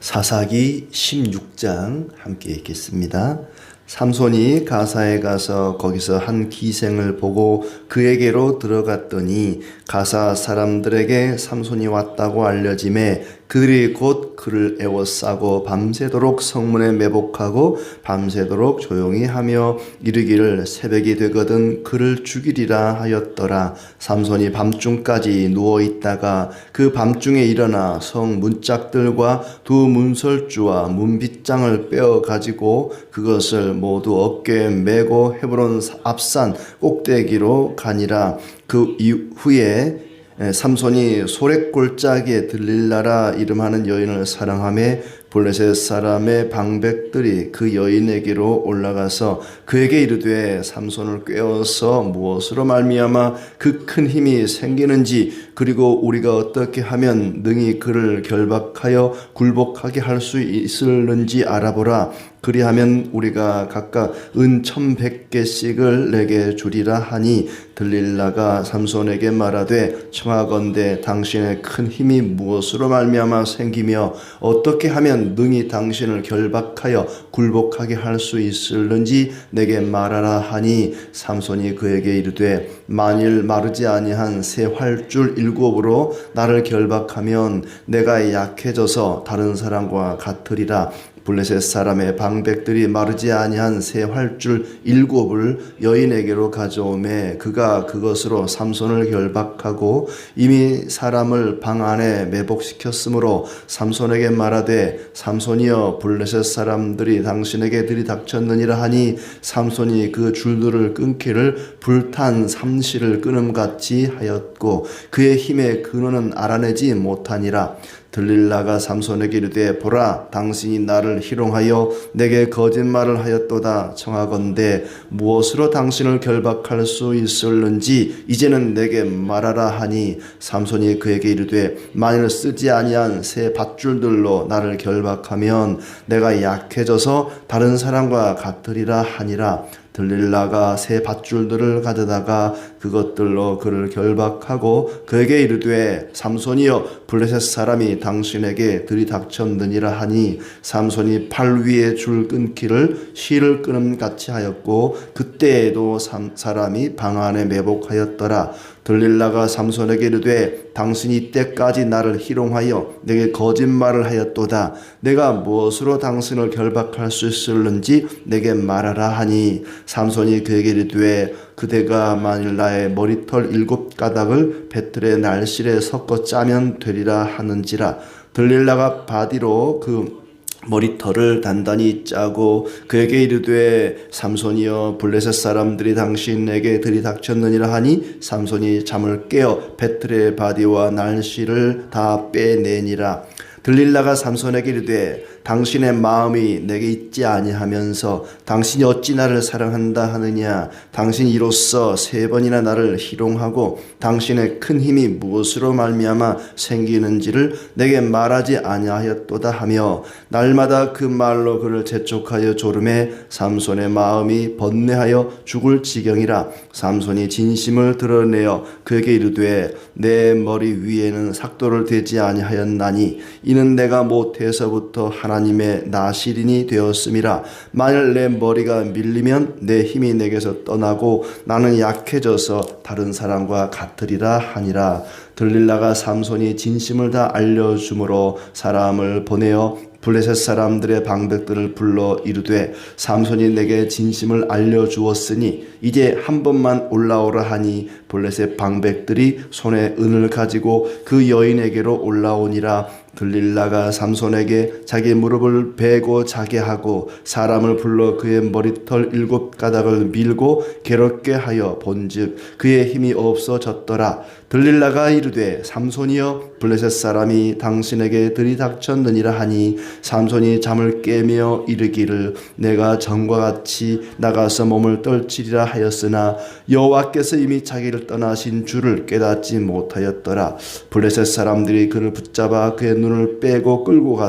사사기 16장 함께 읽겠습니다. 삼손이 가사에 가서 거기서 한 기생을 보고 그에게로 들어갔더니 가사 사람들에게 삼손이 왔다고 알려짐에 그들이 곧 그를 애워싸고 밤새도록 성문에 매복하고 밤새도록 조용히 하며 이르기를 새벽이 되거든 그를 죽이리라 하였더라. 삼손이 밤중까지 누워있다가 그 밤중에 일어나 성 문짝들과 두 문설주와 문빗장을 빼어 가지고 그것을 모두 어깨에 메고 헤브론 앞산 꼭대기로 가니라. 그 이후에 삼손이 소랫골짜기에 들릴라라 이름하는 여인을 사랑하며 블레셋 사람의 방백들이 그 여인에게로 올라가서 그에게 이르되 삼손을 꾀어서 무엇으로 말미암아 그 큰 힘이 생기는지 그리고 우리가 어떻게 하면 능히 그를 결박하여 굴복하게 할 수 있을는지 알아보라. 그리하면 우리가 각각 은 1,100개씩을 내게 주리라 하니 들릴라가 삼손에게 말하되 청하건대 당신의 큰 힘이 무엇으로 말미암아 생기며 어떻게 하면 능히 당신을 결박하여 굴복하게 할 수 있을는지 내게 말하라 하니 삼손이 그에게 이르되 만일 마르지 아니한 새 활줄 7으로 나를 결박하면 내가 약해져서 다른 사람과 같으리라. 블레셋 사람의 방백들이 마르지 아니한 새 활줄 7을 여인에게로 가져오매 그가 그것으로 삼손을 결박하고 이미 사람을 방 안에 매복시켰으므로 삼손에게 말하되 삼손이여 블레셋 사람들이 당신에게 들이닥쳤느니라 하니 삼손이 그 줄들을 끊기를 불탄 삼시를 끊음같이 하였고 그의 힘의 근원은 알아내지 못하니라. 들릴라가 삼손에게 이르되 보라 당신이 나를 희롱하여 내게 거짓말을 하였도다. 청하건대 무엇으로 당신을 결박할 수 있을는지 이제는 내게 말하라 하니 삼손이 그에게 이르되 만일 쓰지 아니한 새 밧줄들로 나를 결박하면 내가 약해져서 다른 사람과 같으리라 하니라. 들릴라가 새 밧줄들을 가져다가 그것들로 그를 결박하고 그에게 이르되 삼손이여 블레셋 사람이 당신에게 들이닥쳤느니라 하니 삼손이 팔 위에 줄 끊기를 실을 끊음같이 하였고 그때에도 사람이 방 안에 매복하였더라. 들릴라가 삼손에게 이르되 당신이 이때까지 나를 희롱하여 내게 거짓말을 하였도다. 내가 무엇으로 당신을 결박할 수 있을는지 내게 말하라 하니 삼손이 그에게 이르되 그대가 만일 나의 머리털 7가닥을 배틀의 날실에 섞어 짜면 되리라 하는지라. 들릴라가 바디로 그 머리털을 단단히 짜고 그에게 이르되 삼손이여 블레셋 사람들이 당신에게 들이닥쳤느니라 하니 삼손이 잠을 깨어 배틀의 바디와 날씨를 다 빼내니라. 들릴라가 삼손에게 이르되 당신의 마음이 내게 있지 아니하면서 당신이 어찌 나를 사랑한다 하느냐. 당신이 이로써 3번이나 나를 희롱하고 당신의 큰 힘이 무엇으로 말미암아 생기는지를 내게 말하지 아니하였도다 하며 날마다 그 말로 그를 재촉하여 조르매 삼손의 마음이 번뇌하여 죽을 지경이라. 삼손이 진심을 드러내어 그에게 이르되 내 머리 위에는 삭도를 대지 아니하였나니 이는 내가 못해서부터 하나님의 나시린이 되었음이라. 만일 내 머리가 밀리면 내 힘이 내게서 떠나고 나는 약해져서 다른 사람과 같으리라 하니라. 들릴라가 삼손이 진심을 다 알려주므로 사람을 보내어 블레셋 사람들의 방백들을 불러 이르되 삼손이 내게 진심을 알려주었으니 이제 한 번만 올라오라 하니 블레셋 방백들이 손에 은을 가지고 그 여인에게로 올라오니라. 들릴라가 삼손에게 자기 무릎을 베고 자게 하고 사람을 불러 그의 머리털 7가닥을 밀고 괴롭게 하여 본즉 그의 힘이 없어졌더라. 들릴라가 이르되 삼손이여 블레셋 사람이 당신에게 들이닥쳤느니라 하니 삼손이 잠을 깨며 이르기를 내가 전과 같이 나가서 몸을 떨치리라 하였으나 여호와께서 이미 자기를 떠나신 줄을 깨닫지 못하였더라. 블레셋 사람들이 그를 붙잡아 그의 눈을 빼고 끌고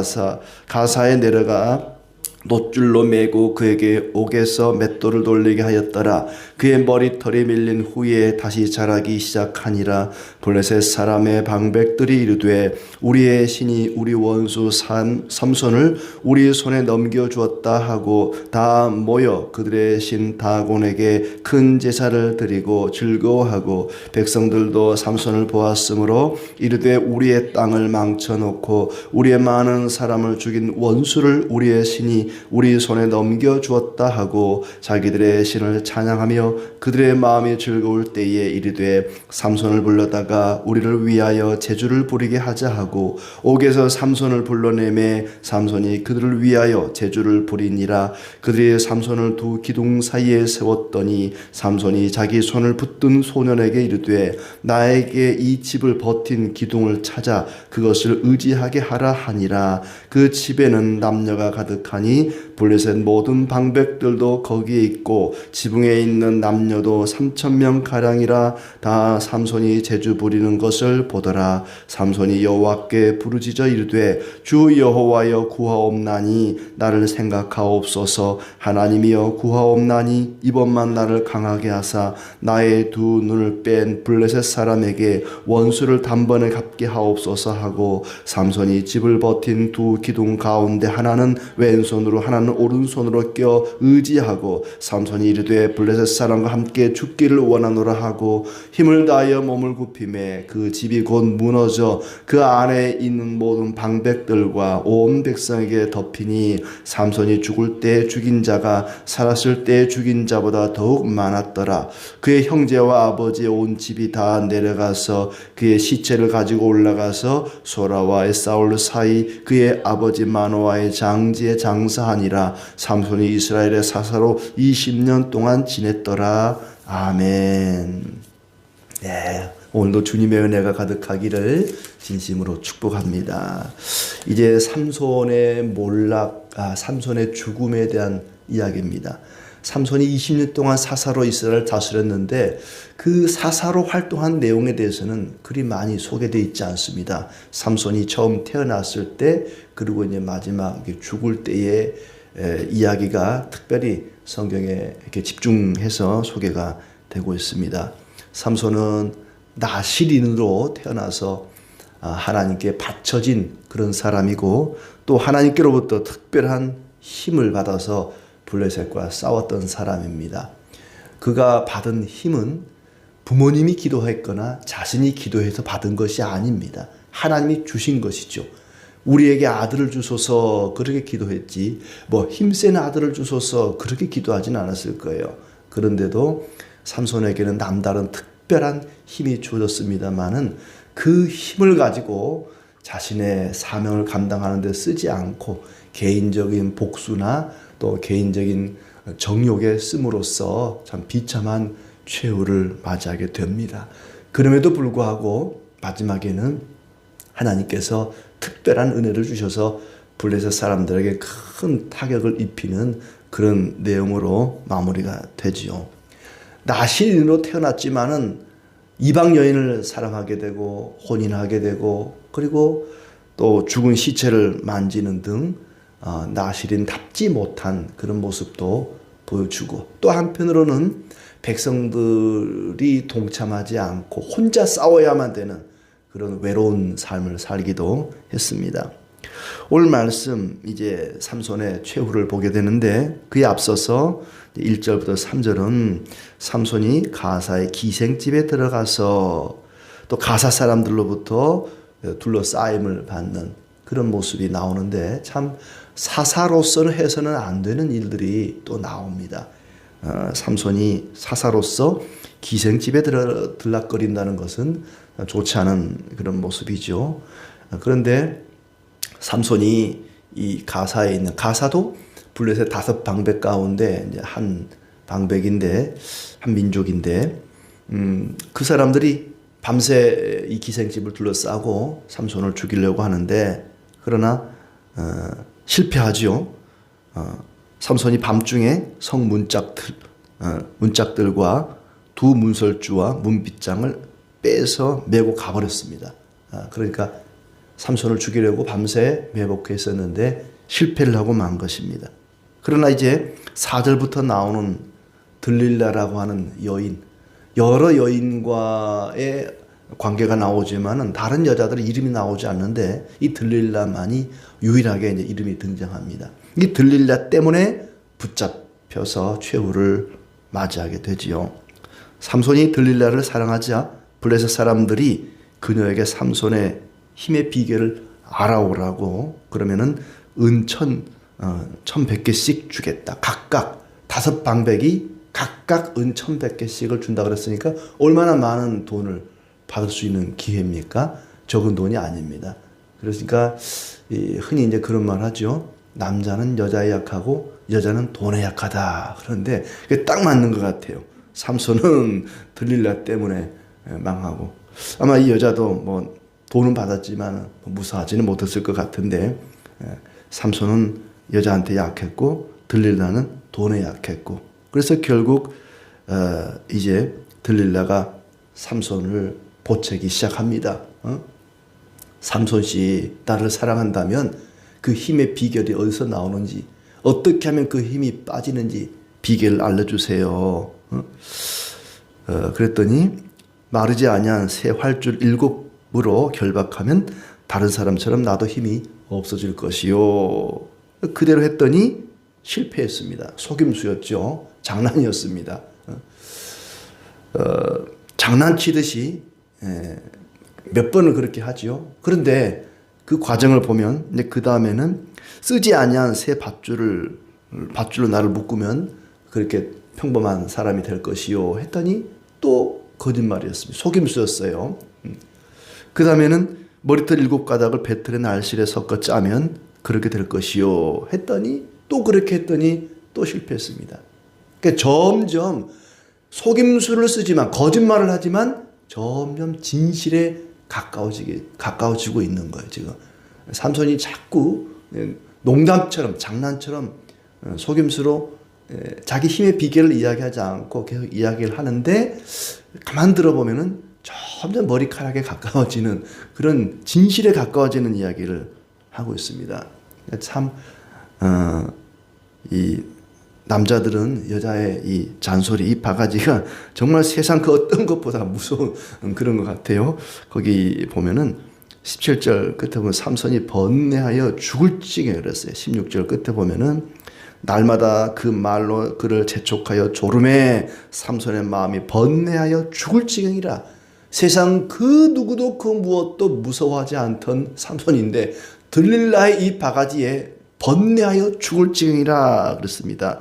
가사에 내려가 놋줄로 매고 그에게 옥에서 맷돌을 돌리게 하였더라. 그의 머리털이 밀린 후에 다시 자라기 시작하니라. 블레셋 사람의 방백들이 이르되 우리의 신이 우리 원수 삼손을 우리 손에 넘겨주었다 하고 다 모여 그들의 신 다곤에게 큰 제사를 드리고 즐거워하고, 백성들도 삼손을 보았으므로 이르되 우리의 땅을 망쳐놓고 우리의 많은 사람을 죽인 원수를 우리의 신이 우리 손에 넘겨주었다 하고 자기들의 신을 찬양하며 그들의 마음이 즐거울 때에 이르되 삼손을 불러다가 우리를 위하여 제주를 부리게 하자 하고 옥에서 삼손을 불러내매 삼손이 그들을 위하여 제주를 부리니라. 그들이 삼손을 두 기둥 사이에 세웠더니 삼손이 자기 손을 붙든 소년에게 이르되 나에게 이 집을 버틴 기둥을 찾아 그것을 의지하게 하라 하니라. 그 집에는 남녀가 가득하니 블레셋 모든 방백들도 거기에 있고 지붕에 있는 남녀도 3,000명 가량이라. 다 삼손이 제주 부리는 것을 보더라. 삼손이 여호와께 부르짖어 이르되 주 여호와여 구하옵나니 나를 생각하옵소서. 하나님이여 구하옵나니 이번만 나를 강하게 하사 나의 두 눈을 뺀 블레셋 사람에게 원수를 단번에 갚게 하옵소서 하고, 삼손이 집을 버틴 두 기둥 가운데 하나는 왼손으로 하나는 오른손으로 껴 의지하고 삼손이 이르되 블레셋 사람과 함께 죽기를 원하노라 하고 힘을 다하여 몸을 굽히매 그 집이 곧 무너져 그 안에 있는 모든 방백들과 온 백성에게 덮이니 삼손이 죽을 때 죽인 자가 살았을 때 죽인 자보다 더욱 많았더라. 그의 형제와 아버지의 온 집이 다 내려가서 그의 시체를 가지고 올라가서 소라와 에사울 사이 그의 아버지 마노아의 장지에 장사하니라. 삼손이 이스라엘의 사사로 20년 동안 지냈더라. 아멘. 네, 오늘도 주님의 은혜가 가득하기를 진심으로 축복합니다. 이제 삼손의 삼손의 죽음에 대한 이야기입니다. 삼손이 20년 동안 사사로 이스라엘을 다스렸는데 그 사사로 활동한 내용에 대해서는 그리 많이 소개되어 있지 않습니다. 삼손이 처음 태어났을 때 그리고 이제 마지막 죽을 때의 이야기가 특별히 성경에 이렇게 집중해서 소개가 되고 있습니다. 삼손은 나실인으로 태어나서 하나님께 바쳐진 그런 사람이고 또 하나님께로부터 특별한 힘을 받아서 블레셋과 싸웠던 사람입니다. 그가 받은 힘은 부모님이 기도했거나 자신이 기도해서 받은 것이 아닙니다. 하나님이 주신 것이죠. 우리에게 아들을 주소서 그렇게 기도했지 힘센 아들을 주소서 그렇게 기도하진 않았을 거예요. 그런데도 삼손에게는 남다른 특별한 힘이 주어졌습니다마는 그 힘을 가지고 자신의 사명을 감당하는 데 쓰지 않고 개인적인 복수나 또 개인적인 정욕에 씀으로써 참 비참한 최후를 맞이하게 됩니다. 그럼에도 불구하고 마지막에는 하나님께서 특별한 은혜를 주셔서 블레셋 사람들에게 큰 타격을 입히는 그런 내용으로 마무리가 되지요. 나실인으로 태어났지만은 이방 여인을 사랑하게 되고 혼인하게 되고 그리고 또 죽은 시체를 만지는 등 나실인답지 못한 그런 모습도 보여주고, 또 한편으로는 백성들이 동참하지 않고 혼자 싸워야만 되는 그런 외로운 삶을 살기도 했습니다. 오늘 말씀 이제 삼손의 최후를 보게 되는데 그에 앞서서 1절부터 3절은 삼손이 가사의 기생집에 들어가서 또 가사 사람들로부터 둘러싸임을 받는 그런 모습이 나오는데 참 사사로서는 해서는 안 되는 일들이 또 나옵니다. 삼손이 사사로서 기생집에 들락거린다는 것은 좋지 않은 그런 모습이죠. 그런데 삼손이 이 가사에 있는, 가사도 블레셋 5 방백 가운데 이제 한 방백인데, 한 민족인데, 그 사람들이 밤새 이 기생집을 둘러싸고 삼손을 죽이려고 하는데, 그러나 실패하지요. 삼손이 밤중에 성 문짝들과 두 문설주와 문빗장을 빼서 메고 가버렸습니다. 그러니까 삼손을 죽이려고 밤새 매복했었는데 실패를 하고 만 것입니다. 그러나 이제 4절부터 나오는 들릴라라고 하는 여인, 여러 여인과의 관계가 나오지만은 다른 여자들의 이름이 나오지 않는데 이 들릴라만이 유일하게 이제 이름이 등장합니다. 이 들릴라 때문에 붙잡혀서 최후를 맞이하게 되지요. 삼손이 들릴라를 사랑하자 블레셋 사람들이 그녀에게 삼손의 힘의 비결을 알아오라고 그러면은 은 1,100개씩 주겠다. 각각 5방백이 각각 은 1,100개씩을 준다 그랬으니까 얼마나 많은 돈을 받을 수 있는 기회입니까? 적은 돈이 아닙니다. 그러니까 흔히 이제 그런 말 하죠. 남자는 여자에 약하고 여자는 돈에 약하다. 그런데 그게 딱 맞는 것 같아요. 삼손은 들릴라 때문에 망하고 아마 이 여자도 뭐 돈은 받았지만 무사하지는 못했을 것 같은데 삼손은 여자한테 약했고 들릴라는 돈에 약했고 그래서 결국 이제 들릴라가 삼손을 보채기 시작합니다. 삼손 씨 나를 사랑한다면 그 힘의 비결이 어디서 나오는지 어떻게 하면 그 힘이 빠지는지 비결을 알려주세요. 그랬더니 마르지 아니한 새 활줄 7으로 결박하면 다른 사람처럼 나도 힘이 없어질 것이요. 그대로 했더니 실패했습니다. 속임수였죠. 장난이었습니다. 장난치듯이 몇 번을 그렇게 하지요. 그런데 그 과정을 보면 이제 그 다음에는 쓰지 아니한 새 밧줄로 나를 묶으면 그렇게 평범한 사람이 될 것이요 했더니 또 거짓말이었습니다. 속임수였어요. 그 다음에는 머리털 7가닥을 배틀의 날실에 섞어 짜면 그렇게 될 것이요 했더니 또 그렇게 했더니 또 실패했습니다. 그러니까 점점 속임수를 쓰지만 거짓말을 하지만 점점 진실에 가까워지고 있는 거예요. 지금 삼손이 자꾸 농담처럼 장난처럼 속임수로 자기 힘의 비결을 이야기하지 않고 계속 이야기를 하는데 가만 들어보면은 점점 머리카락에 가까워지는 그런 진실에 가까워지는 이야기를 하고 있습니다. 참 이 남자들은 여자의 이 잔소리, 이 바가지가 정말 세상 그 어떤 것보다 무서운 그런 것 같아요. 거기 보면은 17절 끝에 보면 삼손이 번뇌하여 죽을 지경에 이르렀어요. 16절 끝에 보면은 날마다 그 말로 그를 재촉하여 조름에 삼손의 마음이 번뇌하여 죽을 지경이라. 세상 그 누구도 그 무엇도 무서워하지 않던 삼손인데 들릴라의 이 바가지에 번뇌하여 죽을 지경이라 그랬습니다.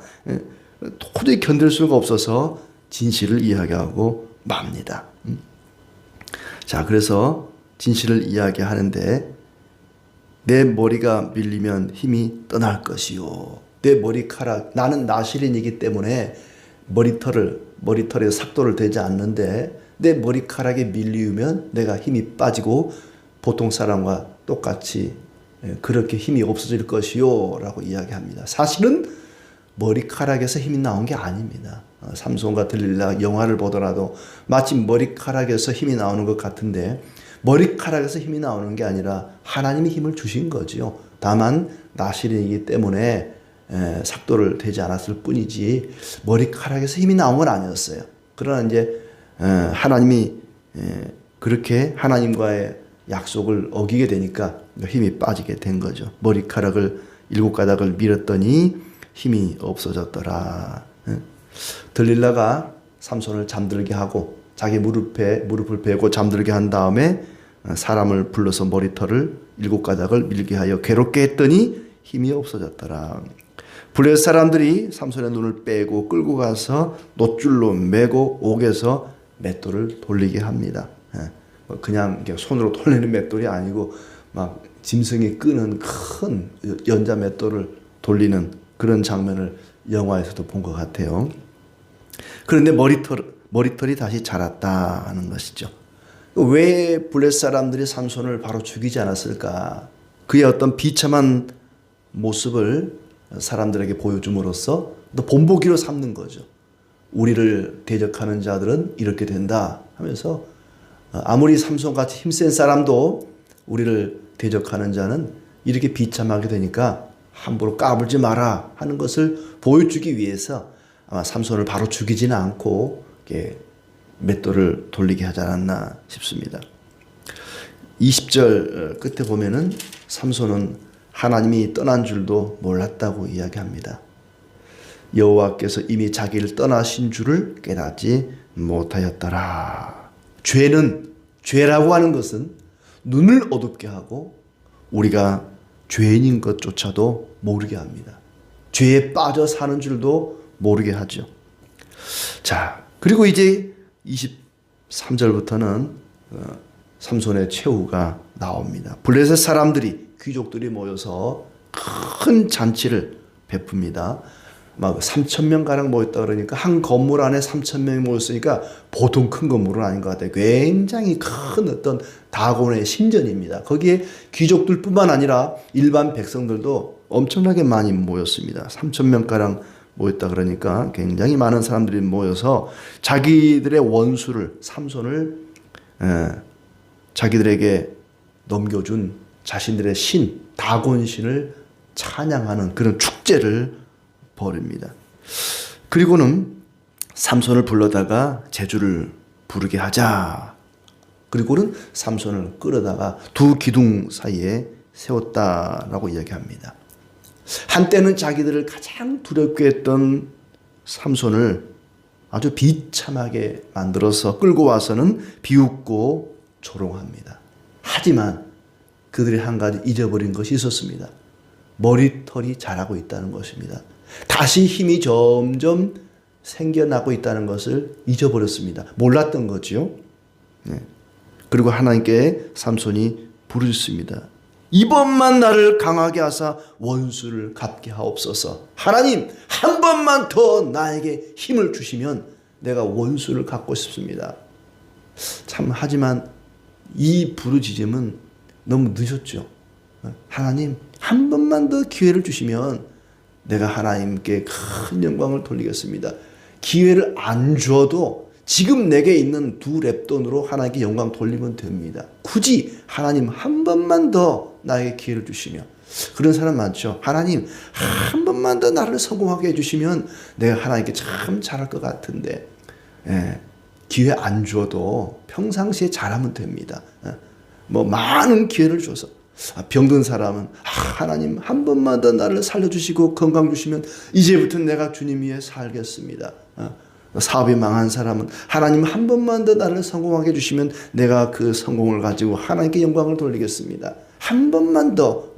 도저히 견딜 수가 없어서 진실을 이야기하고 맙니다. 자, 그래서 진실을 이야기하는데 내 머리가 밀리면 힘이 떠날 것이요. 내 머리카락, 나는 나실인이기 때문에 머리털에 삭도를 대지 않는데 내 머리카락에 밀리우면 내가 힘이 빠지고 보통 사람과 똑같이 그렇게 힘이 없어질 것이요 라고 이야기합니다. 사실은 머리카락에서 힘이 나온 게 아닙니다. 삼손과 들릴라 영화를 보더라도 마치 머리카락에서 힘이 나오는 것 같은데 머리카락에서 힘이 나오는 게 아니라 하나님이 힘을 주신 거지요. 다만 나실인이기 때문에 삭도를 대지 않았을 뿐이지 머리카락에서 힘이 나온 건 아니었어요. 그러나 이제 하나님이 그렇게 하나님과의 약속을 어기게 되니까 힘이 빠지게 된 거죠. 머리카락을 7가닥을 밀었더니 힘이 없어졌더라. 들릴라가 삼손을 잠들게 하고 자기 무릎을 베고 잠들게 한 다음에 사람을 불러서 머리털을 7가닥을 밀게 하여 괴롭게 했더니 힘이 없어졌더라. 블레셋 사람들이 삼손의 눈을 빼고 끌고 가서 놋줄로 매고 옥에서 맷돌을 돌리게 합니다. 그냥 손으로 돌리는 맷돌이 아니고 막 짐승이 끄는 큰 연자 맷돌을 돌리는 그런 장면을 영화에서도 본 것 같아요. 그런데 머리털이 다시 자랐다 하는 것이죠. 왜 블레셋 사람들이 삼손을 바로 죽이지 않았을까? 그의 어떤 비참한 모습을 사람들에게 보여줌으로써 또 본보기로 삼는 거죠. 우리를 대적하는 자들은 이렇게 된다 하면서 아무리 삼손같이 힘센 사람도 우리를 대적하는 자는 이렇게 비참하게 되니까 함부로 까불지 마라 하는 것을 보여주기 위해서 아마 삼손을 바로 죽이지는 않고 이렇게 맷돌을 돌리게 하지 않았나 싶습니다. 20절 끝에 보면은 삼손은 하나님이 떠난 줄도 몰랐다고 이야기합니다. 여호와께서 이미 자기를 떠나신 줄을 깨닫지 못하였더라. 죄라고 하는 것은 눈을 어둡게 하고 우리가 죄인인 것조차도 모르게 합니다. 죄에 빠져 사는 줄도 모르게 하죠. 자, 그리고 이제 23절부터는 삼손의 최후가 나옵니다. 블레셋 사람들이, 귀족들이 모여서 큰 잔치를 베풉니다. 막 3,000명 가량 모였다 그러니까 한 건물 안에 3,000명이 모였으니까 보통 큰 건물은 아닌 것 같아요. 굉장히 큰 어떤 다곤의 신전입니다. 거기에 귀족들뿐만 아니라 일반 백성들도 엄청나게 많이 모였습니다. 3,000명 가량 모였다 그러니까 굉장히 많은 사람들이 모여서 자기들의 원수를, 삼손을 자기들에게 넘겨준 자신들의 신, 다곤신을 찬양하는 그런 축제를 벌입니다. 그리고는 삼손을 불러다가 제주를 부르게 하자. 그리고는 삼손을 끌어다가 두 기둥 사이에 세웠다라고 이야기합니다. 한때는 자기들을 가장 두렵게 했던 삼손을 아주 비참하게 만들어서 끌고 와서는 비웃고 조롱합니다. 하지만 그들이 한 가지 잊어버린 것이 있었습니다. 머리털이 자라고 있다는 것입니다. 다시 힘이 점점 생겨나고 있다는 것을 잊어버렸습니다. 몰랐던 거지요. 네. 그리고 하나님께 삼손이 부르짖습니다. 이번만 나를 강하게 하사 원수를 갚게 하옵소서. 하나님, 한 번만 더 나에게 힘을 주시면 내가 원수를 갚고 싶습니다. 참, 하지만 이 부르짖음은 너무 늦었죠. 하나님, 한 번만 더 기회를 주시면 내가 하나님께 큰 영광을 돌리겠습니다. 기회를 안 주어도 지금 내게 있는 두 렙돈으로 하나님께 영광 돌리면 됩니다. 굳이 하나님 한 번만 더 나에게 기회를 주시면. 그런 사람 많죠. 하나님 한 번만 더 나를 성공하게 해주시면 내가 하나님께 참 잘할 것 같은데, 기회 안 주어도 평상시에 잘하면 됩니다. 뭐 많은 기회를 줘서 병든 사람은 하나님 한 번만 더 나를 살려주시고 건강 주시면 이제부터 내가 주님 위해 살겠습니다. 사업이 망한 사람은 하나님 한 번만 더 나를 성공하게 해주시면 내가 그 성공을 가지고 하나님께 영광을 돌리겠습니다. 한 번만 더.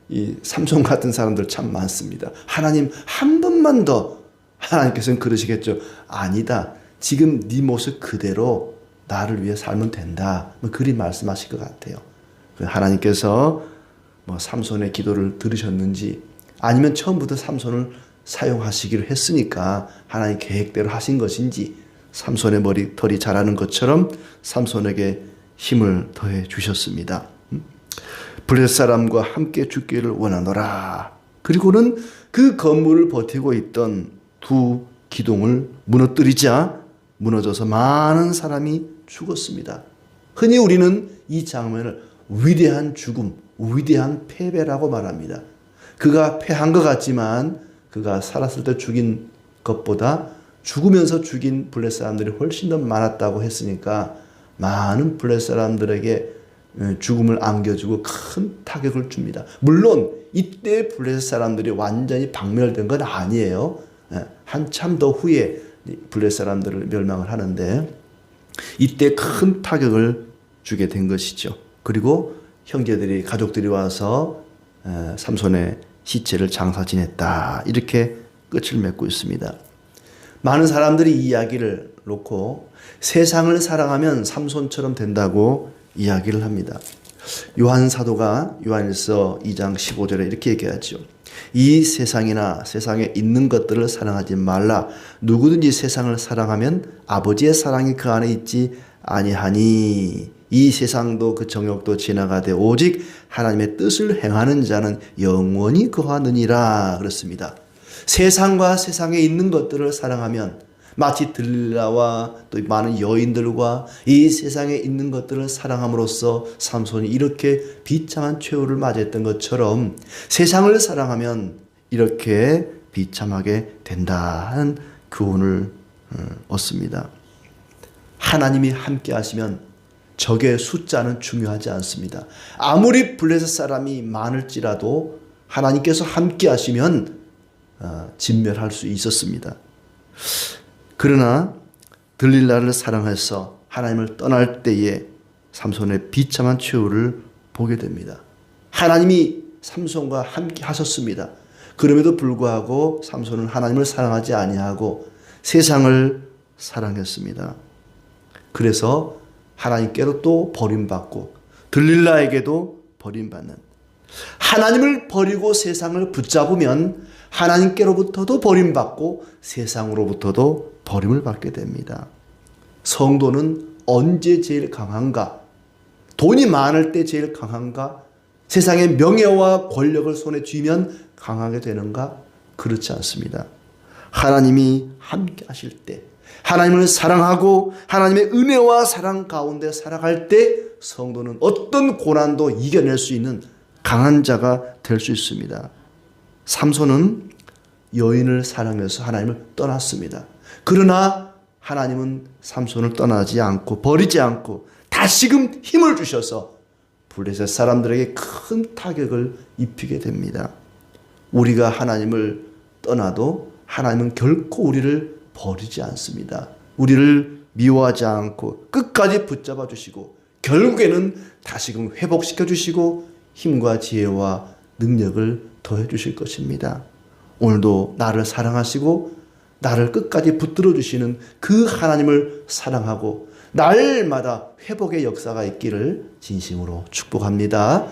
이 삼손 같은 사람들 참 많습니다. 하나님 한 번만 더. 하나님께서는 그러시겠죠. 아니다. 지금 네 모습 그대로 나를 위해 살면 된다. 그리 말씀하실 것 같아요. 하나님께서 삼손의 기도를 들으셨는지, 아니면 처음부터 삼손을 사용하시기로 했으니까 하나님 계획대로 하신 것인지, 삼손의 머리털이 자라는 것처럼 삼손에게 힘을 더해 주셨습니다. 블레셋 사람과 함께 죽기를 원하노라. 그리고는 그 건물을 버티고 있던 두 기둥을 무너뜨리자 무너져서 많은 사람이 죽었습니다. 흔히 우리는 이 장면을 위대한 죽음, 위대한 패배라고 말합니다. 그가 패한 것 같지만 그가 살았을 때 죽인 것보다 죽으면서 죽인 블레셋 사람들이 훨씬 더 많았다고 했으니까 많은 블레셋 사람들에게 죽음을 안겨주고 큰 타격을 줍니다. 물론 이때 블레셋 사람들이 완전히 박멸된 건 아니에요. 한참 더 후에 블레셋 사람들을 멸망을 하는데 이때 큰 타격을 주게 된 것이죠. 그리고 형제들이, 가족들이 와서 삼손의 시체를 장사 지냈다. 이렇게 끝을 맺고 있습니다. 많은 사람들이 이 이야기를 놓고 세상을 사랑하면 삼손처럼 된다고 이야기를 합니다. 요한 사도가 요한일서 2장 15절에 이렇게 얘기하죠. 이 세상이나 세상에 있는 것들을 사랑하지 말라. 누구든지 세상을 사랑하면 아버지의 사랑이 그 안에 있지 아니하니. 이 세상도 그 정욕도 지나가되 오직 하나님의 뜻을 행하는 자는 영원히 거하느니라. 그렇습니다. 세상과 세상에 있는 것들을 사랑하면, 마치 들릴라와 또 많은 여인들과 이 세상에 있는 것들을 사랑함으로써 삼손이 이렇게 비참한 최후를 맞이했던 것처럼 세상을 사랑하면 이렇게 비참하게 된다는 교훈을 얻습니다. 하나님이 함께 하시면 적의 숫자는 중요하지 않습니다. 아무리 블레셋 사람이 많을지라도 하나님께서 함께 하시면 진멸할 수 있었습니다. 그러나 들릴라를 사랑해서 하나님을 떠날 때에 삼손의 비참한 최후를 보게 됩니다. 하나님이 삼손과 함께 하셨습니다. 그럼에도 불구하고 삼손은 하나님을 사랑하지 아니하고 세상을 사랑했습니다. 그래서 하나님께로 또 버림받고 들릴라에게도 버림받는, 하나님을 버리고 세상을 붙잡으면 하나님께로부터도 버림받고 세상으로부터도 버림을 받게 됩니다. 성도는 언제 제일 강한가? 돈이 많을 때 제일 강한가? 세상의 명예와 권력을 손에 쥐면 강하게 되는가? 그렇지 않습니다. 하나님이 함께 하실 때, 하나님을 사랑하고 하나님의 은혜와 사랑 가운데 살아갈 때 성도는 어떤 고난도 이겨낼 수 있는 강한 자가 될 수 있습니다. 삼손은 여인을 사랑해서 하나님을 떠났습니다. 그러나 하나님은 삼손을 떠나지 않고 버리지 않고 다시금 힘을 주셔서 블레셋 사람들에게 큰 타격을 입히게 됩니다. 우리가 하나님을 떠나도 하나님은 결코 우리를 버리지 않습니다. 우리를 미워하지 않고 끝까지 붙잡아 주시고 결국에는 다시금 회복시켜 주시고 힘과 지혜와 능력을 더해 주실 것입니다. 오늘도 나를 사랑하시고 나를 끝까지 붙들어 주시는 그 하나님을 사랑하고 날마다 회복의 역사가 있기를 진심으로 축복합니다.